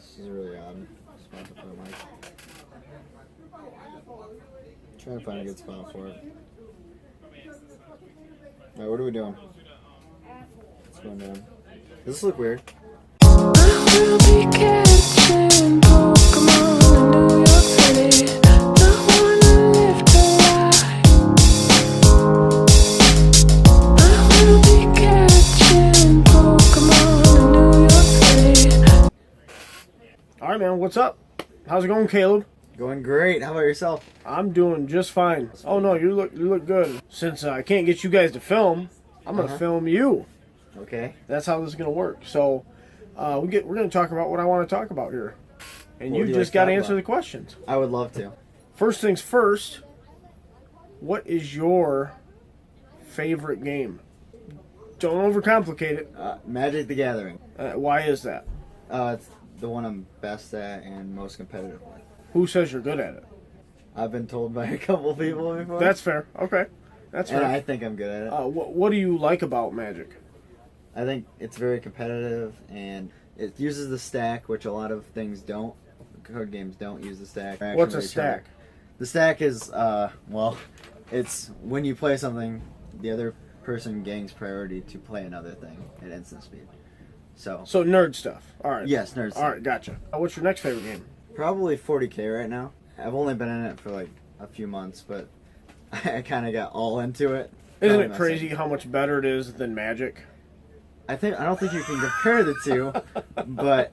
This is a really odd spot to put a mic. Trying to find a good spot for it. Alright, what are we doing? What's going down? Does this look weird? I will be catching Pokemon in New York City. Don't wanna live to lie. I will be catching Pokemon in New York City. Alright, man, what's up? How's it going, Caleb? Going great. How about yourself? I'm doing just fine. Oh no, you look good. Since I can't get you guys to film, I'm gonna film you. Okay. That's how this is gonna work. So we're gonna talk about what I want to talk about here, and you just got to answer the questions. I would love to. First things first. What is your favorite game? Don't overcomplicate it. Magic the Gathering. Why is that? It's the one I'm best at and most competitive with. Who says you're good at it? I've been told by a couple people before. That's fair. Okay, that's fair. And I think I'm good at it. What do you like about Magic? I think it's very competitive and it uses the stack, which a lot of things don't. Card games don't use the stack. What's a stack? The stack is, well, it's when you play something, the other person gains priority to play another thing at instant speed. So nerd stuff. All right. Yes, nerd stuff. All right, gotcha. What's your next favorite game? Probably 40K right now. I've only been in it for like a few months, but I kind of got all into it. Isn't it crazy how much better it is than Magic? I don't think you can compare the two, but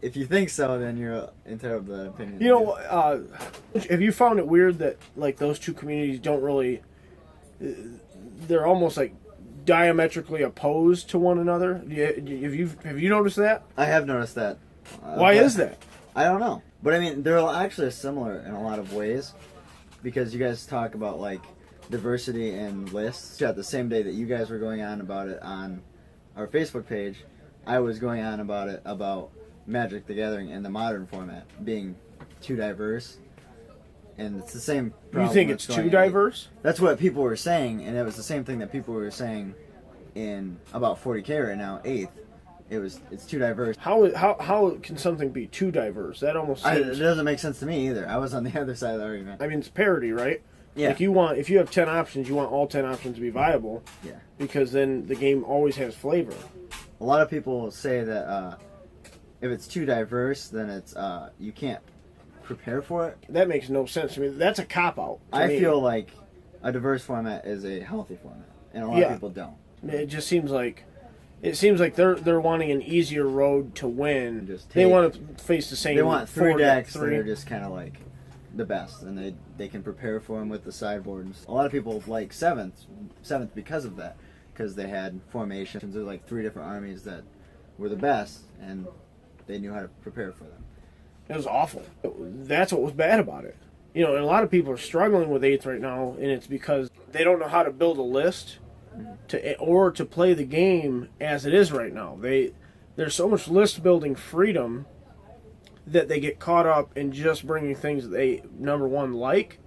if you think so, then you're entitled to that opinion. You know, have you found it weird that like those two communities don't really? They're almost like diametrically opposed to one another. Have you noticed that? I have noticed that. Why is that? I don't know. But I mean, they're actually similar in a lot of ways because you guys talk about like diversity in lists. Yeah, the same day that you guys were going on about it on our Facebook page, I was going on about it about Magic the Gathering in the modern format being too diverse. And it's the same problem. You think it's too diverse? That's what people were saying, and it was the same thing that people were saying in about 40K right now, 8th. It's too diverse. How can something be too diverse? That almost seems... It doesn't make sense to me either. I was on the other side of the argument. I mean, it's parity, right? Yeah. Like if you have 10 options, you want all 10 options to be viable. Yeah. Because then the game always has flavor. A lot of people say that if it's too diverse, then it's you can't prepare for it. That makes no sense to me. That's a cop-out. I feel like a diverse format is a healthy format, and a lot of people don't. It just seems like... It seems like they're wanting an easier road to win. They want to face the same. They want three decks that three. are just kind of like the best, and they can prepare for them with the sideboards. A lot of people like seventh because of that, because they had formations of like 3 different armies that were the best, and they knew how to prepare for them. It was awful. That's what was bad about it. You know, and a lot of people are struggling with 8th right now, and it's because they don't know how to build a list. To play the game as it is right now. There's so much list building freedom that they get caught up in just bringing things that they, number one, like,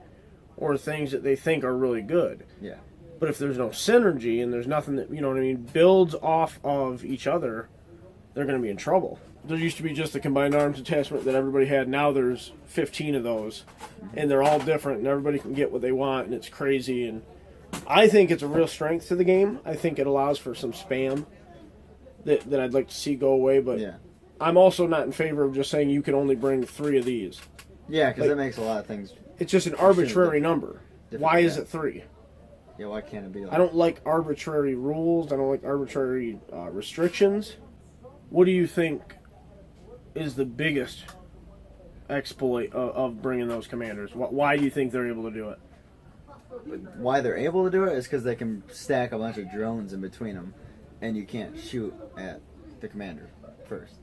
or things that they think are really good. Yeah. But if there's no synergy and there's nothing that, you know what I mean, builds off of each other, they're going to be in trouble. There used to be just the combined arms attachment that everybody had. Now there's 15 of those, and they're all different, and everybody can get what they want, and it's crazy. And I think it's a real strength to the game. I think it allows for some spam that I'd like to see go away, but yeah. I'm also not in favor of just saying you can only bring 3 of these. Yeah, because that makes a lot of things... It's just an arbitrary number. Why is it 3? Yeah, why can't it be like... I don't like arbitrary rules. I don't like arbitrary restrictions. What do you think is the biggest exploit of bringing those commanders? Why do you think they're able to do it? Why they're able to do it is because they can stack a bunch of drones in between them, and you can't shoot at the commander first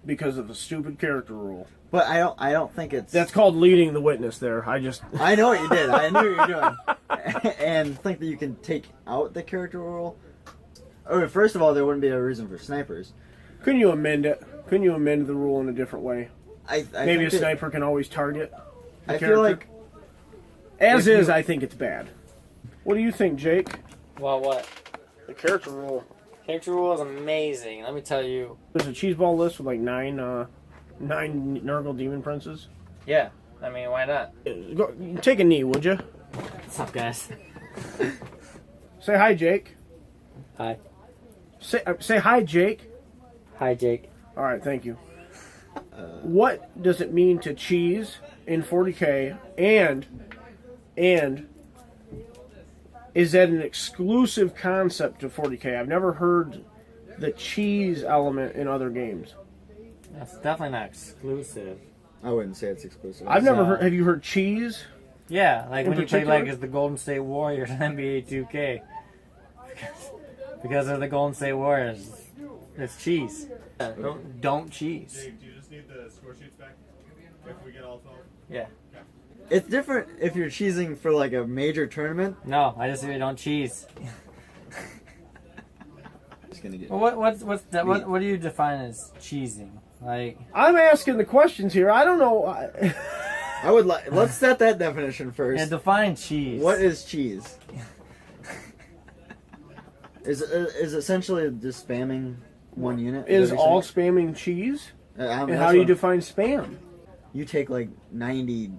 because of the stupid character rule. But I don't think it's... That's called leading the witness. There, I know what you did. I knew what you were doing, and think that you can take out the character rule. Or first of all, there wouldn't be a reason for snipers. Couldn't you amend it? Couldn't you amend the rule in a different way? Maybe a sniper can always target the character. Feel like... As is, I think it's bad. What do you think, Jake? Well, what? The character rule. Character rule is amazing. Let me tell you. There's a cheese ball list with like 9 9 Nurgle demon princes? Yeah, I mean, why not? Go, take a knee, would you? What's up, guys? Say hi, Jake. Hi. Say hi, Jake. Hi, Jake. All right, thank you. What does it mean to cheese in 40K, and is that an exclusive concept to 40K? I've never heard the cheese element in other games. That's definitely not exclusive. I wouldn't say it's exclusive. I've never heard. Have you heard cheese? Yeah, like In when you play particular? like as the Golden State Warriors in NBA 2K. Because they're the Golden State Warriors. It's cheese. Don't cheese. Dave, do you just need the score sheets back? If we get all 12? Yeah. It's different if you're cheesing for like a major tournament. No, I just really don't cheese. Just gonna get. Well, what do you define as cheesing? Like, I'm asking the questions here. I don't know. I would like. Let's set that definition first. yeah, define cheese. What is cheese? Is essentially just spamming one unit? Is that what all you're saying? spamming cheese? And And how do you define spam? You take like 90.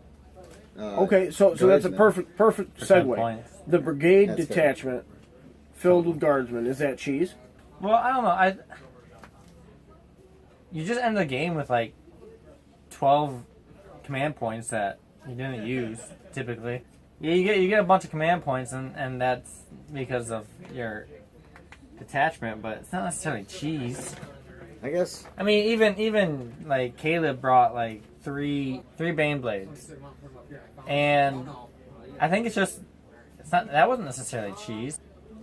Okay, so that's a guardsmen. perfect Percent segue. points. The brigade That's fair. detachment filled with guardsmen, is that cheese? Well, I don't know. You just end the game with like 12 command points that you didn't use typically. Yeah, you get a bunch of command points, and that's because of your detachment, but it's not necessarily cheese. I guess. I mean, even like Caleb brought like three Bane blades, and I think it's not that wasn't necessarily cheese.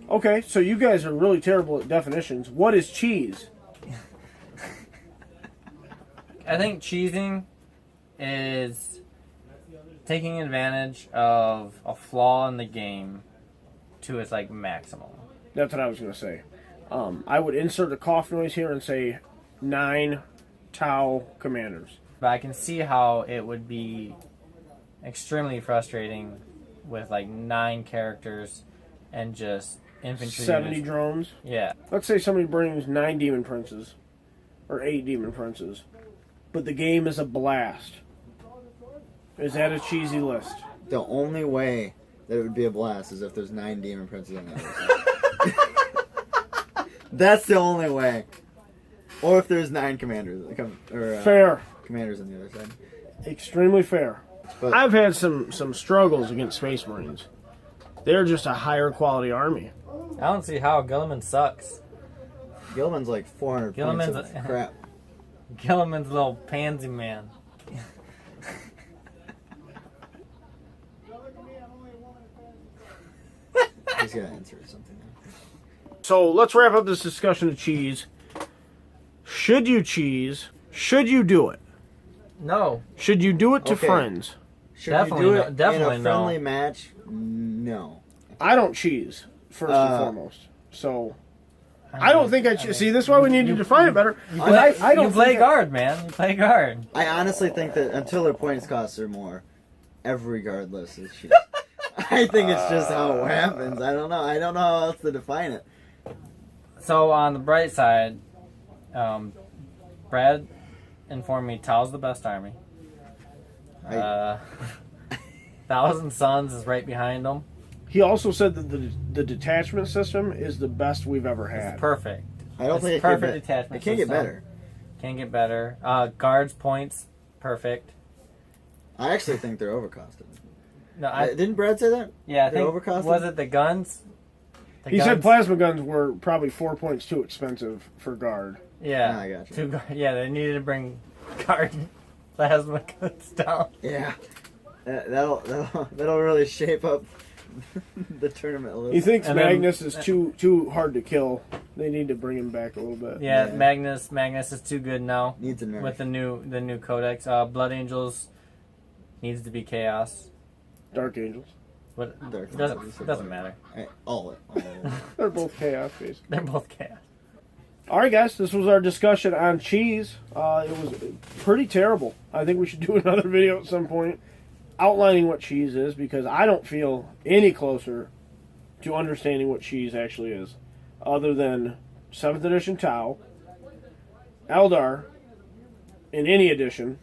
Okay, so you guys are really terrible at definitions. What is cheese? I think cheesing is taking advantage of a flaw in the game to its like maximum. That's what I was going to say. I would insert a cough noise here and say 9 Tau commanders. But I can see how it would be extremely frustrating with like 9 characters and just infantry 70 units. drones. Yeah. Let's say somebody brings 9 demon princes or 8 demon princes, but the game is a blast. Is that a cheesy list? The only way that it would be a blast is if there's 9 demon princes on the other side. That's the only way. Or if there's 9 commanders, Fair. commanders on the other side. Extremely fair. But I've had some struggles against Space Marines. They're just a higher quality army. I don't see how Gilliman sucks. Gilliman's like 400 points Gilliman's of a- crap. Gilliman's a little pansy man. He's gonna answer something. So let's wrap up this discussion of cheese. Should you cheese? Should you do it? No. Should you do it to Okay. friends? Should Definitely you do no- it definitely in a no. friendly match? No. I don't cheese, first and Uh, foremost. So I don't think I see. This is why we need to define it better. You 'Cause play, I don't you play think guard, man. You play guard. I honestly think that until their points costs are more, every guard list is cheap. I think it's just how it happens. I don't know. I don't know how else to define it. So on the bright side, Brad informed me Tal's the best army. Thousand Suns is right behind him. He also said that the detachment system is the best we've ever It's had. perfect. I don't It's think perfect it detachment can't get system. better. Can't get better. Guards points, perfect. I actually think they're overcosted. No, Didn't Brad say that? yeah, I they're think overcosted? was it the guns? The He said guns? plasma guns were probably 4 points too expensive for guard. Yeah, Ah, I got you. yeah, they needed to bring guard plasma guns down. Yeah. That'll really shape up the tournament list. He thinks And then- Magnus is too hard to kill. They need to bring him back a little bit. Yeah, Yeah. Magnus is too good now Needs a nerf. with the new codex. Blood Angels needs to be chaos. Dark Angels. What Dark doesn't Angels. doesn't matter. All of it. They're both chaos based. They're both chaos. All right, guys, this was our discussion on cheese. It was pretty terrible. I think we should do another video at some point outlining what cheese is, because I don't feel any closer to understanding what cheese actually is, other than 7th edition Tau, Eldar, in any edition.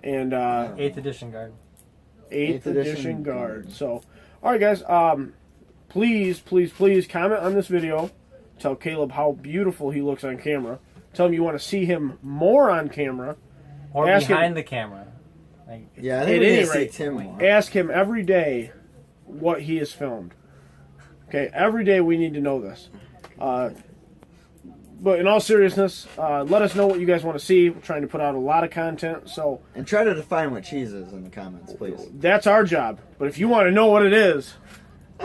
And 8th edition guard. 8th edition guard. So, all right, guys. Please comment on this video. Tell Caleb how beautiful he looks on camera. Tell him you want to see him more on camera. Or Ask behind him- the camera. Like, Yeah, I At think we any need to see rate, Tim more. ask him every day what he has filmed. Okay, every day we need to know this. But in all seriousness, let us know what you guys want to see. We're trying to put out a lot of content, so And try to define what cheese is in the comments, please. that's our job. But if you want to know what it is,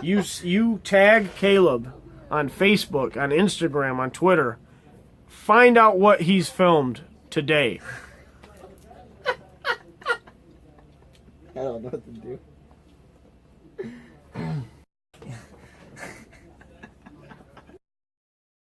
you tag Caleb on Facebook, on Instagram, on Twitter. Find out what he's filmed today. I don't know what to do.